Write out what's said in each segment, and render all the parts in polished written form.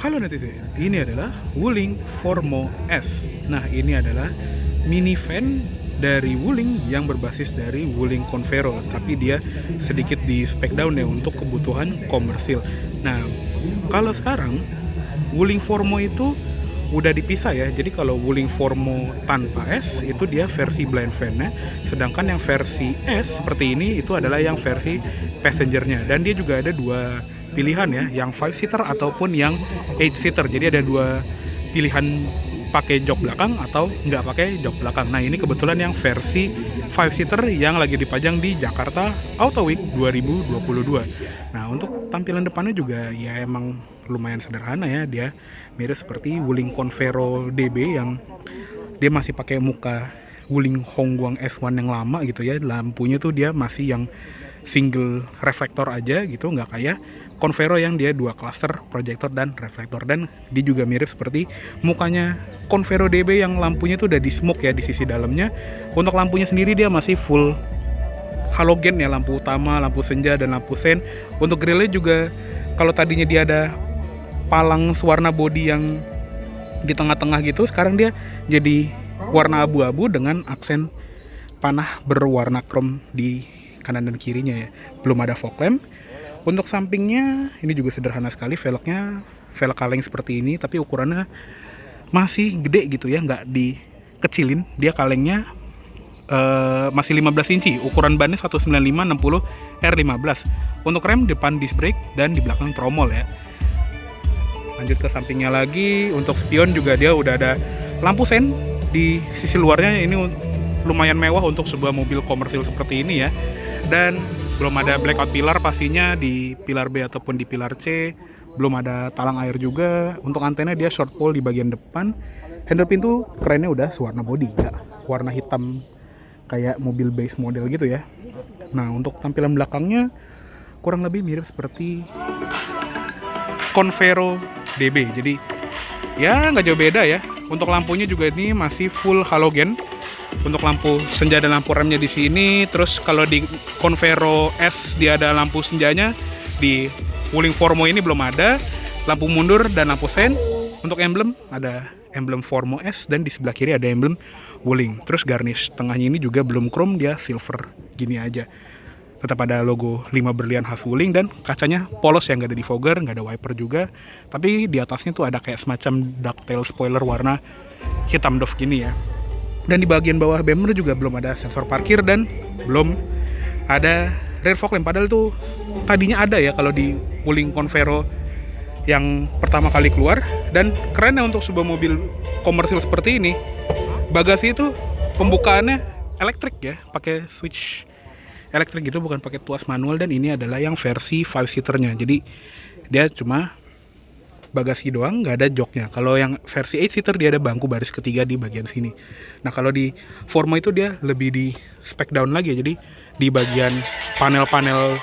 Halo netizen, ini adalah Wuling Formo S. Nah, ini adalah minivan dari Wuling yang berbasis dari Wuling Convero, tapi dia sedikit di spec down ya untuk kebutuhan komersil. Nah, kalau sekarang Wuling Formo itu udah dipisah ya. Jadi kalau Wuling Formo tanpa S itu dia versi blind van-nya, sedangkan yang versi S seperti ini itu adalah yang versi passenger-nya. Dan dia juga ada dua pilihan ya, yang 5 seater ataupun yang 8 seater. Jadi ada dua pilihan, pakai jok belakang atau nggak pakai jok belakang. Nah, ini kebetulan yang versi 5 seater yang lagi dipajang di Jakarta Auto Week 2022. Nah, untuk tampilan depannya juga ya emang lumayan sederhana ya. Dia mirip seperti Wuling Convero DB yang dia masih pakai muka Wuling Hongguang S1 yang lama gitu ya. Lampunya tuh dia masih yang single reflektor aja gitu, nggak kayak Convero yang dia dua cluster proyektor dan reflektor. Dan dia juga mirip seperti mukanya Convero DB yang lampunya tuh udah di smoke ya di sisi dalamnya. Untuk lampunya sendiri dia masih full halogen ya, lampu utama, lampu senja, dan lampu sen. Untuk grillnya juga kalau tadinya dia ada palang warna body yang di tengah-tengah gitu, sekarang dia jadi warna abu-abu dengan aksen panah berwarna chrome di kanan dan kirinya ya. Belum ada fog lamp. Untuk sampingnya ini juga sederhana sekali, velgnya velg kaleng seperti ini, tapi ukurannya masih gede gitu ya, nggak dikecilin. Dia kalengnya masih 15 inci, ukuran bannya 195/60 R15. Untuk rem depan disc brake dan di belakang tromol ya. Lanjut ke sampingnya lagi, untuk spion juga dia udah ada lampu sen di sisi luarnya. Ini lumayan mewah untuk sebuah mobil komersil seperti ini ya. Dan belum ada blackout pilar pastinya di pilar B ataupun di pilar C. Belum ada talang air juga. Untuk antena dia short pole di bagian depan. Handle pintu kerennya udah sewarna body, nggak warna hitam kayak mobil base model gitu ya. Nah, untuk tampilan belakangnya kurang lebih mirip seperti Convero DB. Jadi ya nggak jauh beda ya. Untuk lampunya juga ini masih full halogen. Untuk lampu senja dan lampu remnya di sini. Terus kalau di Convero S dia ada lampu senjanya, di Wuling Formo ini belum ada. Lampu mundur dan lampu sen. Untuk emblem ada emblem Formo S, dan di sebelah kiri ada emblem Wuling. Terus garnish tengahnya ini juga belum chrome, dia silver gini aja. Tetap ada logo 5 berlian khas Wuling, dan kacanya polos yang nggak ada defogger, nggak ada wiper juga. Tapi di atasnya tuh ada kayak semacam ducktail spoiler warna hitam doff gini ya. Dan di bagian bawah bumper juga belum ada sensor parkir dan belum ada rear fog lamp. Padahal itu tadinya ada ya kalau di Wuling Convero yang pertama kali keluar. Dan kerennya untuk sebuah mobil komersil seperti ini, bagasi itu pembukaannya elektrik ya, pakai switch elektrik gitu, bukan pakai tuas manual. Dan ini adalah yang versi 5 seaternya, jadi dia cuma bagasi doang, nggak ada joknya. Kalau yang versi 8 seater dia ada bangku baris ketiga di bagian sini. Nah, kalau di Formo itu dia lebih di spec down lagi ya. Jadi di bagian panel-panel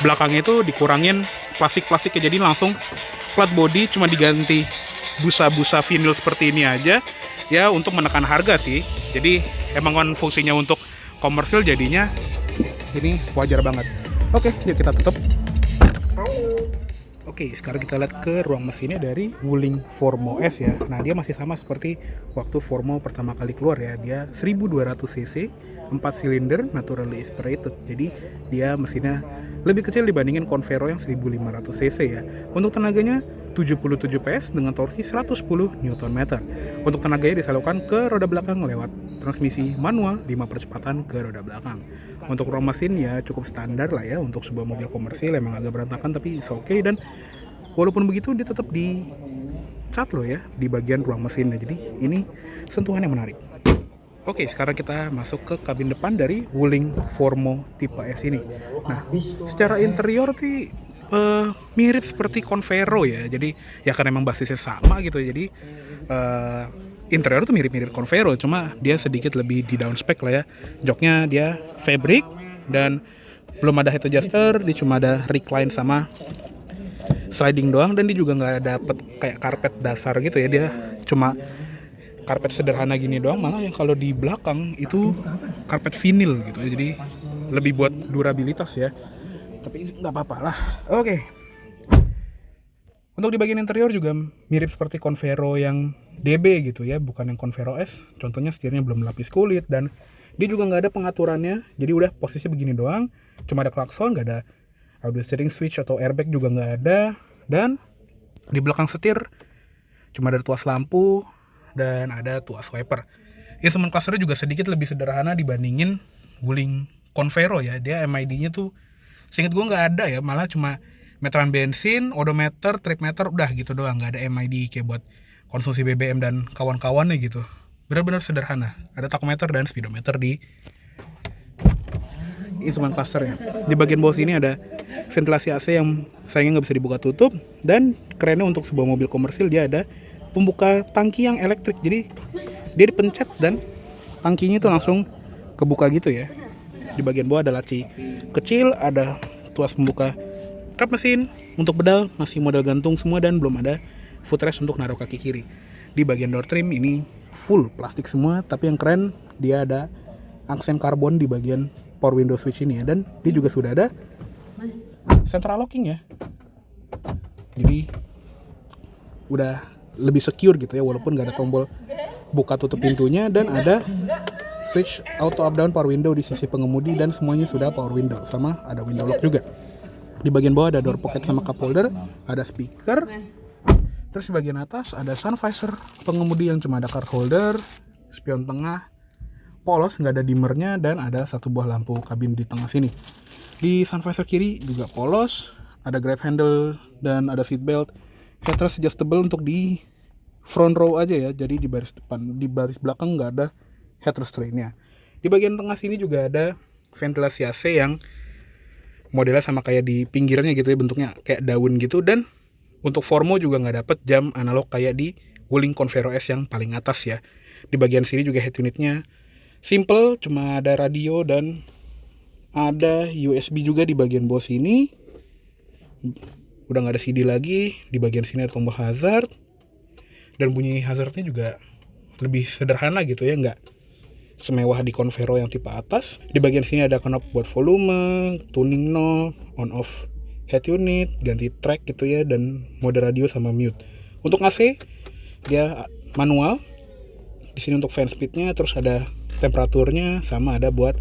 belakangnya itu dikurangin plastik-plastiknya, jadi langsung flat body, cuma diganti busa-busa vinyl seperti ini aja ya, untuk menekan harga sih. Jadi emang kan fungsinya untuk komersil, jadinya ini wajar banget. Oke, yuk kita tutup. Oke, sekarang kita lihat ke ruang mesinnya dari Wuling Formo S ya. Nah, dia masih sama seperti waktu Formo pertama kali keluar ya. Dia 1200 cc, 4 silinder, naturally aspirated. Jadi dia mesinnya lebih kecil dibandingin Convero yang 1500 cc ya. Untuk tenaganya 77 PS dengan torsi 110 Nm. Untuk tenaganya disalurkan ke roda belakang lewat transmisi manual 5 percepatan ke roda belakang. Untuk ruang mesin ya cukup standar lah ya untuk sebuah mobil komersil, emang agak berantakan tapi it's okay. Dan walaupun begitu dia tetap dicat loh ya di bagian ruang mesinnya. Jadi ini sentuhan yang menarik. Oke, sekarang kita masuk ke kabin depan dari Wuling Formo tipe S ini. Nah, secara interior sih mirip seperti Convero ya. Jadi ya karena memang basisnya sama gitu. Jadi interior tuh mirip-mirip Convero, cuma dia sedikit lebih di down spec lah ya. Joknya dia fabric dan belum ada head adjuster, dia cuma ada recline sama sliding doang. Dan dia juga nggak dapet kayak karpet dasar gitu ya, dia cuma karpet sederhana gini doang. Malah yang kalau di belakang itu karpet vinil gitu, jadi lebih buat durabilitas ya. Tapi nggak apa-apa lah. Oke. Untuk di bagian interior juga mirip seperti Convero yang DB gitu ya, bukan yang Convero S. Contohnya setirnya belum lapis kulit, dan dia juga nggak ada pengaturannya, jadi udah posisi begini doang. Cuma ada klakson, nggak ada audio steering switch atau airbag juga nggak ada. Dan di belakang setir cuma ada tuas lampu dan ada tuas wiper. Instrument clusternya juga sedikit lebih sederhana dibandingin Wuling Convero ya. Dia MID-nya tuh seinget gue nggak ada ya, malah cuma meteran bensin, odometer, trip meter, udah gitu doang. Nggak ada MID kayak buat konsumsi BBM dan kawan-kawannya gitu. Benar-benar sederhana. Ada tachometer dan speedometer di instrument clusternya. Di bagian bawah sini ada ventilasi AC yang sayangnya nggak bisa dibuka tutup. Dan kerennya untuk sebuah mobil komersil dia ada pembuka tangki yang elektrik. Jadi dia dipencet dan tangkinya itu langsung kebuka gitu ya. Di bagian bawah ada laci kecil, ada tuas pembuka kap mesin. Untuk pedal masih model gantung semua dan belum ada footrest untuk naruh kaki kiri. Di bagian door trim ini full plastik semua, tapi yang keren dia ada aksen karbon di bagian power window switch ini ya, dan dia juga sudah ada central locking ya. Jadi udah lebih secure gitu ya, walaupun nggak ada tombol buka tutup pintunya, dan ada switch auto up down power window di sisi pengemudi, dan semuanya sudah power window, sama ada window lock juga. Di bagian bawah ada door pocket sama cup holder, ada speaker. Terus di bagian atas ada sun visor pengemudi yang cuma ada card holder, spion tengah, polos nggak ada dimmernya, dan ada satu buah lampu kabin di tengah sini. Di sun visor kiri juga polos, ada grab handle dan ada seat belt. Headrest adjustable untuk di front row aja ya, jadi di baris depan, di baris belakang nggak ada headrest tray-nya. Di bagian tengah sini juga ada ventilasi AC yang modelnya sama kayak di pinggirnya gitu ya, bentuknya kayak daun gitu. Dan untuk Formo juga nggak dapet jam analog kayak di Wuling Convero S yang paling atas ya. Di bagian sini juga head unitnya simple, cuma ada radio dan ada USB juga di bagian bawah sini. Udah nggak ada CD lagi. Di bagian sini ada tombol hazard, dan bunyi hazardnya juga lebih sederhana gitu ya, nggak semewah di Convero yang tipe atas. Di bagian sini ada knob buat volume, tuning knob, on off head unit, ganti track gitu ya, dan mode radio sama mute. Untuk AC dia manual. Di sini untuk fan speednya, terus ada temperaturnya, sama ada buat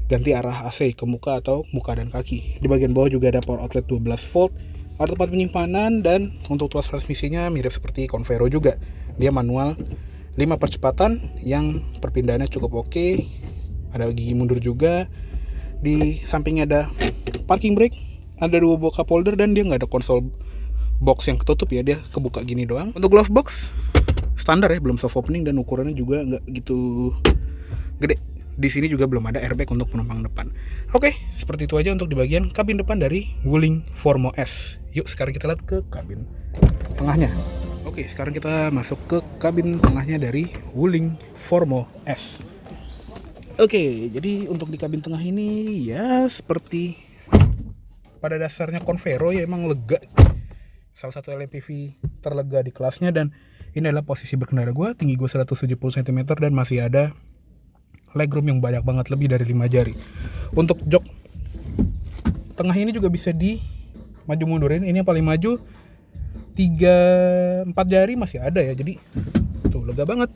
ganti arah AC ke muka atau muka dan kaki. Di bagian bawah juga ada power outlet 12 volt, ada tempat penyimpanan, dan untuk tuas transmisinya mirip seperti Convero juga. Dia manual 5 percepatan yang perpindahannya cukup oke. Ada gigi mundur juga. Di sampingnya ada parking brake, ada 2 buah cup holder, dan dia nggak ada konsol box yang ketutup ya, dia kebuka gini doang. Untuk glove box standar ya, belum soft opening, dan ukurannya juga nggak gitu gede. Di sini juga belum ada airbag untuk penumpang depan. Oke, seperti itu aja untuk di bagian kabin depan dari Wuling Formo S. Yuk sekarang kita lihat ke kabin tengahnya. Oke, sekarang kita masuk ke kabin tengahnya dari Wuling Formo S. Oke, jadi untuk di kabin tengah ini ya seperti pada dasarnya Convero ya, emang lega. Salah satu LMPV terlega di kelasnya, dan ini adalah posisi berkendara gue. Tinggi gue 170 cm dan masih ada legroom yang banyak banget, lebih dari 5 jari. Untuk jok tengah ini juga bisa di maju mundurin. Ini yang paling maju 3-4 jari masih ada ya, jadi tuh lega banget.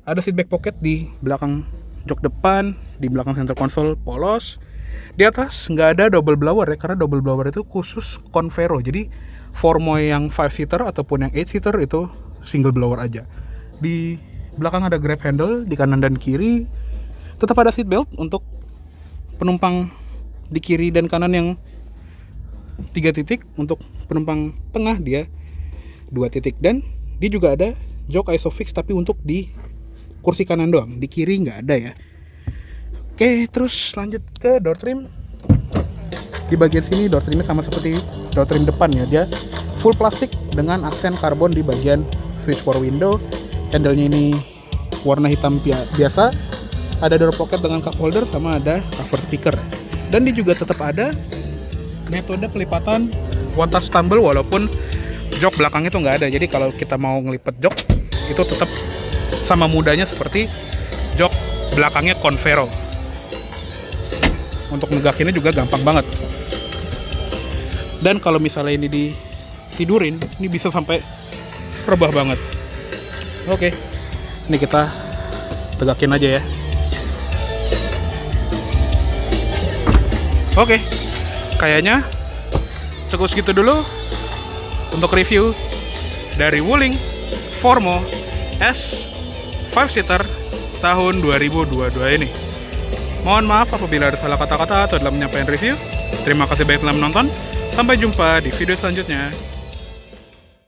Ada seat back pocket di belakang jok depan, di belakang center console polos. Di atas nggak ada double blower ya, karena double blower itu khusus Convero. Jadi Formo yang 5 seater ataupun yang 8 seater itu single blower aja. Di belakang ada grab handle di kanan dan kiri. Tetap ada seat belt untuk penumpang di kiri dan kanan yang 3 titik. Untuk penumpang tengah dia 2 titik, dan dia juga ada jok isofix tapi untuk di kursi kanan doang, di kiri nggak ada ya. Oke, terus lanjut ke door trim. Di bagian sini door trimnya sama seperti door trim depan ya, dia full plastik dengan aksen karbon di bagian switch power window. Handle-nya ini warna hitam biasa. Ada door pocket dengan cup holder, sama ada cover speaker. Dan dia juga tetap ada metode pelipatan one touch tumble, walaupun jok belakangnya itu nggak ada. Jadi kalau kita mau ngelipet jok itu tetap sama mudahnya seperti jok belakangnya Convero. Untuk negakinnya juga gampang banget. Dan kalau misalnya ini tidurin, ini bisa sampai rebah banget. Oke, ini kita tegakin aja ya. Oke, kayaknya cukup segitu dulu untuk review dari Wuling Formo S 5-seater tahun 2022 ini. Mohon maaf apabila ada salah kata-kata atau dalam menyampaikan review. Terima kasih banyak telah menonton. Sampai jumpa di video selanjutnya.